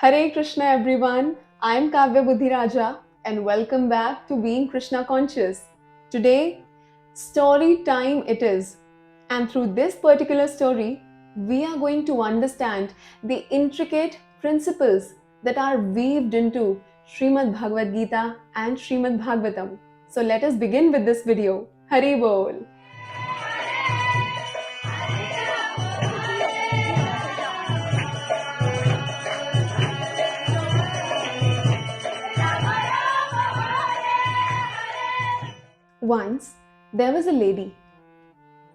Hare Krishna everyone, I am Kavya Budhiraja and welcome back to Being Krishna Conscious. Today, story time it is. And through this particular story, we are going to understand the intricate principles that are weaved into Srimad Bhagavad Gita and Srimad Bhagavatam. So let us begin with this video. Hare Bol! Once, there was a lady.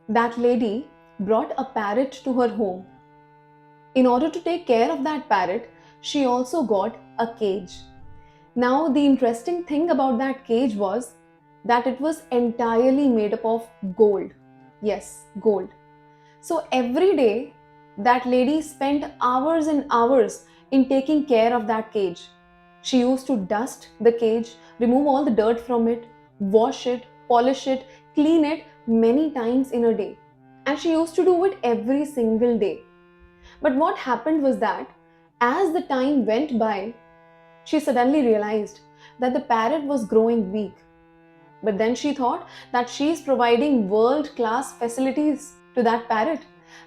That lady brought a parrot to her home. In order to take care of that parrot, she also got a cage. Now, the interesting thing about that cage was that it was entirely made up of gold. Yes, gold. So every day, that lady spent hours and hours in taking care of that cage. She used to dust the cage, remove all the dirt from it, wash it, polish it, clean it many times in a day. And she used to do it every single day. But what happened was that as the time went by, she suddenly realized that the parrot was growing weak. But then she thought that she is providing world class facilities to that parrot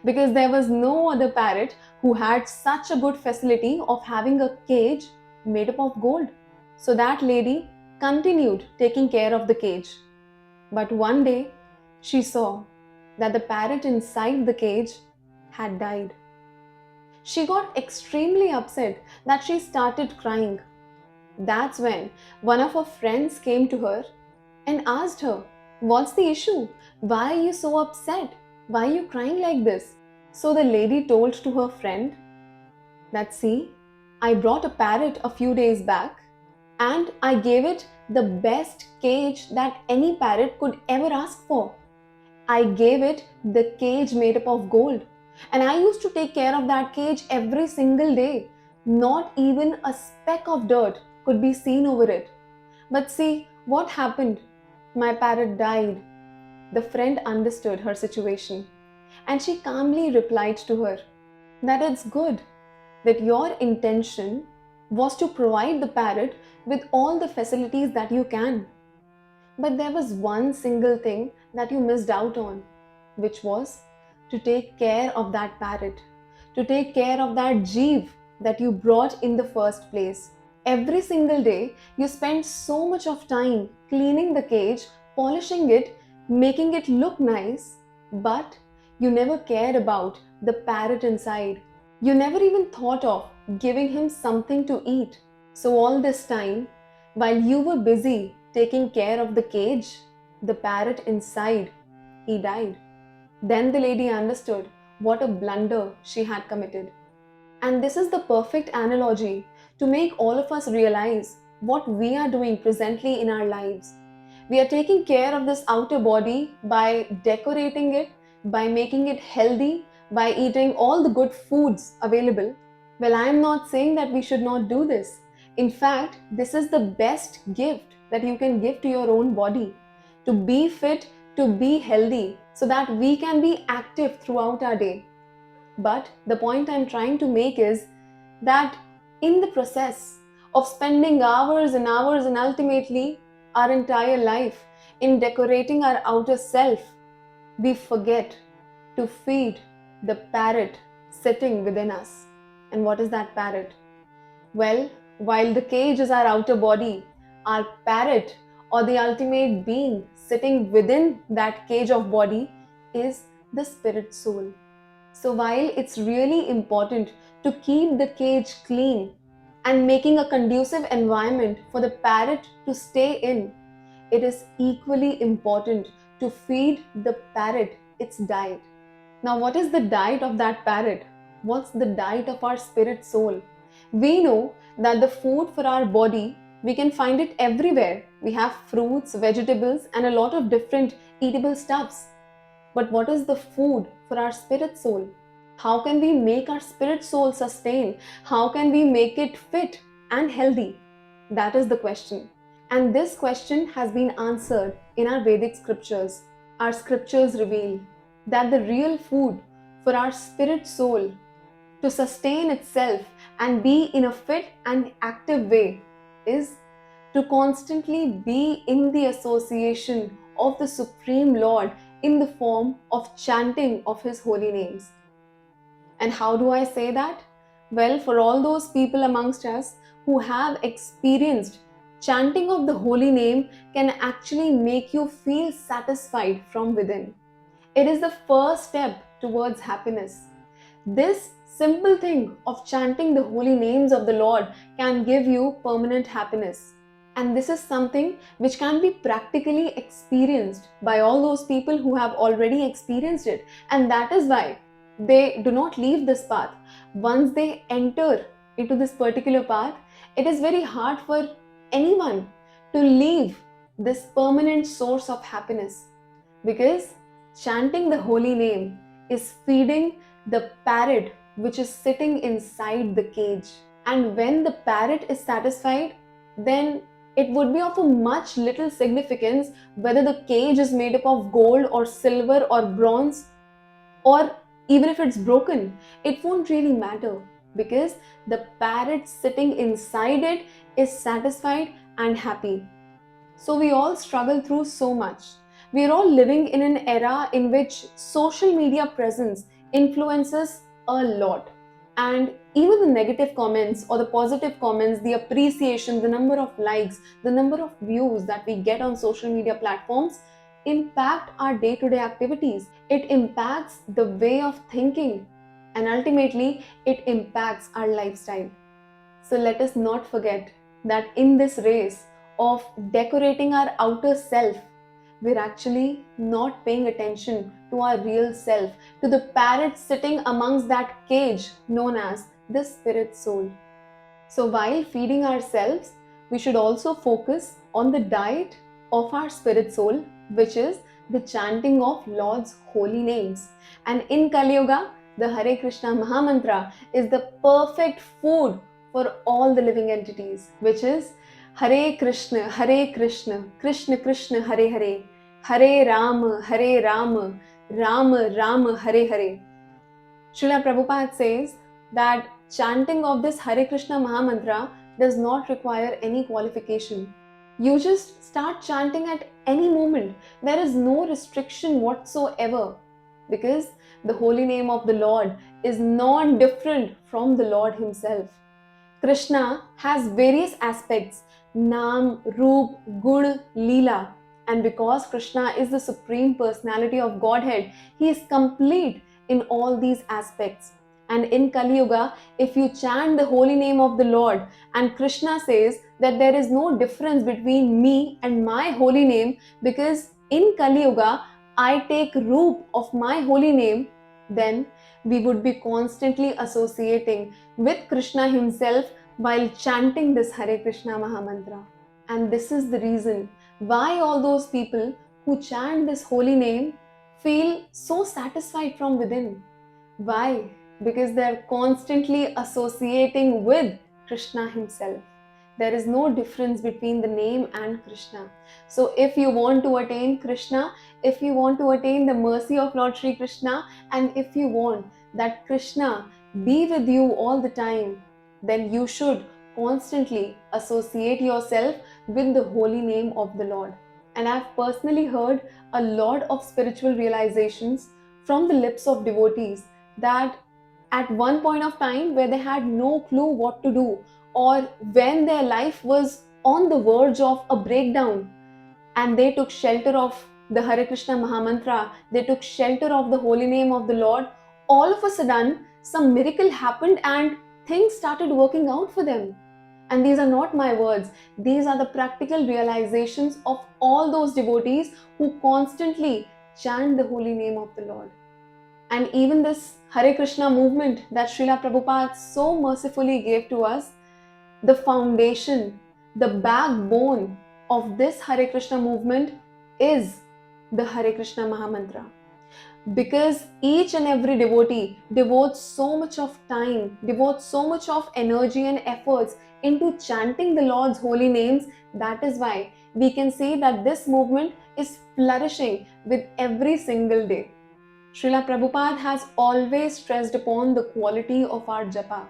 because there was no other parrot who had such a good facility of having a cage made up of gold. So that lady continued taking care of the cage. But one day she saw that the parrot inside the cage had died. She got extremely upset that she started crying. That's when one of her friends came to her and asked her, "What's the issue? Why are you so upset? Why are you crying like this?" So the lady told to her friend that, "See, I brought a parrot a few days back and I gave it the best cage that any parrot could ever ask for. I gave it the cage made up of gold. And I used to take care of that cage every single day. Not even a speck of dirt could be seen over it. But see, what happened? My parrot died." The friend understood her situation and she calmly replied to her that it's good that your intention was to provide the parrot with all the facilities that you can. But there was one single thing that you missed out on, which was to take care of that parrot, to take care of that jeev that you brought in the first place. Every single day, you spend so much of time cleaning the cage, polishing it, making it look nice, but you never cared about the parrot inside. You never even thought of giving him something to eat. So, all this time, while you were busy taking care of the cage, the parrot inside, he died. Then the lady understood what a blunder she had committed. And this is the perfect analogy to make all of us realize what we are doing presently in our lives. We are taking care of this outer body by decorating it, by making it healthy, by eating all the good foods available. Well, I am not saying that we should not do this. In fact, this is the best gift that you can give to your own body, to be fit, to be healthy, so that we can be active throughout our day. But the point I'm trying to make is that in the process of spending hours and hours and ultimately our entire life in decorating our outer self, we forget to feed the parrot sitting within us. And what is that parrot? Well, while the cage is our outer body, our parrot or the ultimate being sitting within that cage of body is the spirit soul. So while it's really important to keep the cage clean and making a conducive environment for the parrot to stay in, it is equally important to feed the parrot its diet. Now, what is the diet of that parrot? What's the diet of our spirit soul? We know that the food for our body, we can find it everywhere. We have fruits, vegetables, and a lot of different eatable stuffs. But what is the food for our spirit soul? How can we make our spirit soul sustain? How can we make it fit and healthy? That is the question. And this question has been answered in our Vedic scriptures. Our scriptures reveal that the real food for our spirit soul to sustain itself and be in a fit and active way is to constantly be in the association of the Supreme Lord in the form of chanting of His holy names. And how do I say that? Well, for all those people amongst us who have experienced chanting of the holy name can actually make you feel satisfied from within. It is the first step towards happiness. This simple thing of chanting the holy names of the Lord can give you permanent happiness. And this is something which can be practically experienced by all those people who have already experienced it. And that is why they do not leave this path. Once they enter into this particular path, it is very hard for anyone to leave this permanent source of happiness, because chanting the holy name is feeding the parrot which is sitting inside the cage. And when the parrot is satisfied, then it would be of a much little significance whether the cage is made up of gold or silver or bronze, or even if it's broken, it won't really matter, because the parrot sitting inside it is satisfied and happy. So we all struggle through so much. We are all living in an era in which social media presence influences a lot. And even the negative comments or the positive comments, the appreciation, the number of likes, the number of views that we get on social media platforms impact our day-to-day activities. It impacts the way of thinking, and ultimately it impacts our lifestyle. So let us not forget that in this race of decorating our outer self, we're actually not paying attention to our real self, to the parrot sitting amongst that cage known as the spirit soul. So while feeding ourselves, we should also focus on the diet of our spirit soul, which is the chanting of Lord's holy names. And in Kali Yuga, the Hare Krishna Mahamantra is the perfect food for all the living entities, which is Hare Krishna, Krishna Krishna, Hare Hare, Hare Rama, Rama Rama, Hare Hare. Srila Prabhupada says that chanting of this Hare Krishna Mahamantra does not require any qualification. You just start chanting at any moment. There is no restriction whatsoever, because the holy name of the Lord is not different from the Lord Himself. Krishna has various aspects: Nam, Roop, Gun, Leela. And because Krishna is the Supreme Personality of Godhead, He is complete in all these aspects. And in Kali Yuga, if you chant the holy name of the Lord, and Krishna says that there is no difference between me and my holy name, because in Kali Yuga, I take roop of my holy name, then we would be constantly associating with Krishna Himself while chanting this Hare Krishna Mahamantra. And this is the reason why all those people who chant this holy name feel so satisfied from within. Why? Because they are constantly associating with Krishna Himself. There is no difference between the name and Krishna. So if you want to attain Krishna, if you want to attain the mercy of Lord Shri Krishna, and if you want that Krishna be with you all the time, then you should constantly associate yourself with the holy name of the Lord. And I've personally heard a lot of spiritual realizations from the lips of devotees that at one point of time where they had no clue what to do, or when their life was on the verge of a breakdown, and they took shelter of the Hare Krishna Mahamantra, they took shelter of the holy name of the Lord, all of a sudden some miracle happened and things started working out for them. And these are not my words, these are the practical realizations of all those devotees who constantly chant the holy name of the Lord. And even this Hare Krishna movement that Srila Prabhupada so mercifully gave to us, the foundation, the backbone of this Hare Krishna movement is the Hare Krishna Mahamantra. Because each and every devotee devotes so much of time, devotes so much of energy and efforts into chanting the Lord's holy names, that is why we can say that this movement is flourishing with every single day. Srila Prabhupada has always stressed upon the quality of our japa.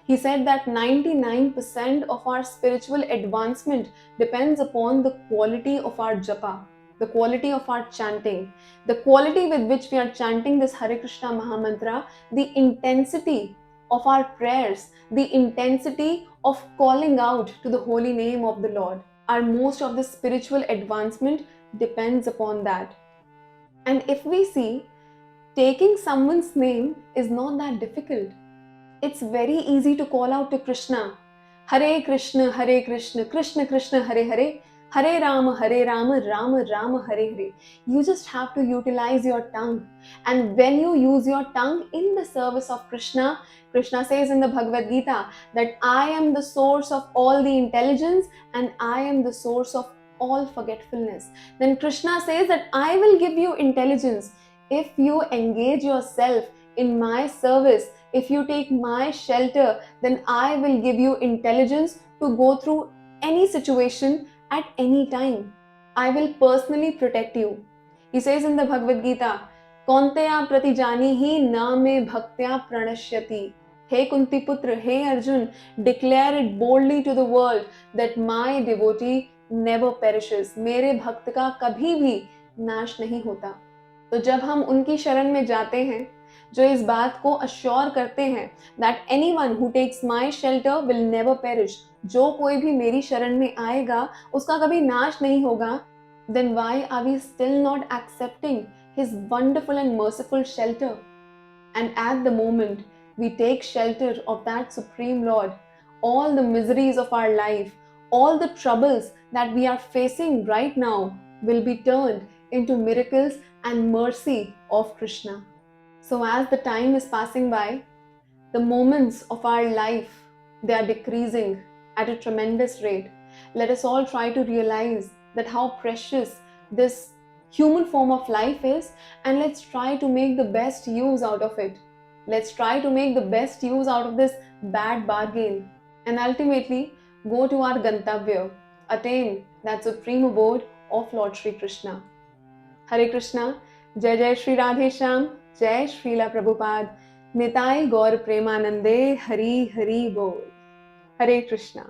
He said that 99% of our spiritual advancement depends upon the quality of our japa, the quality of our chanting, the quality with which we are chanting this Hare Krishna Mahamantra, the intensity of our prayers, the intensity of calling out to the holy name of the Lord. Our most of the spiritual advancement depends upon that. And if we see, taking someone's name is not that difficult. It's very easy to call out to Krishna. Hare Krishna, Krishna Krishna, Hare Hare, Hare Rama, Rama Rama, Hare Hare. You just have to utilize your tongue. And when you use your tongue in the service of Krishna, Krishna says in the Bhagavad Gita that I am the source of all the intelligence and I am the source of all forgetfulness. Then Krishna says that I will give you intelligence if you engage yourself in my service. If you take my shelter, then I will give you intelligence to go through any situation at any time. I will personally protect you. He says in the Bhagavad Gita, Kaunteya pratijanihi na me bhaktya pranashyati. Hey Kunti Putra, hey Arjun, declare it boldly to the world that my devotee never perishes. मेरे भक्त का कभी भी नाश नहीं होता. तो जब हम उनकी शरण में जाते हैं, जो इस बात को अश्योर करते हैं that anyone who takes my shelter will never perish, जो कोई भी मेरी शरण में आएगा उसका कभी नाश नहीं होगा, then why are we still not accepting his wonderful and merciful shelter? And at the moment we take shelter of that Supreme Lord, all the miseries of our life, all the troubles that we are facing right now will be turned into miracles and mercy of Krishna. So as the time is passing by, the moments of our life, they are decreasing at a tremendous rate. Let us all try to realize that how precious this human form of life is, and let's try to make the best use out of it. Let's try to make the best use out of this bad bargain and ultimately go to our Gantavya, attain that supreme abode of Lord Shri Krishna. Hare Krishna, Jai Jai Shri Radhe Shyam, Jai Srila Prabhupada, Nitai Gaur Premanande, Hari Hari Bol. Hare Krishna.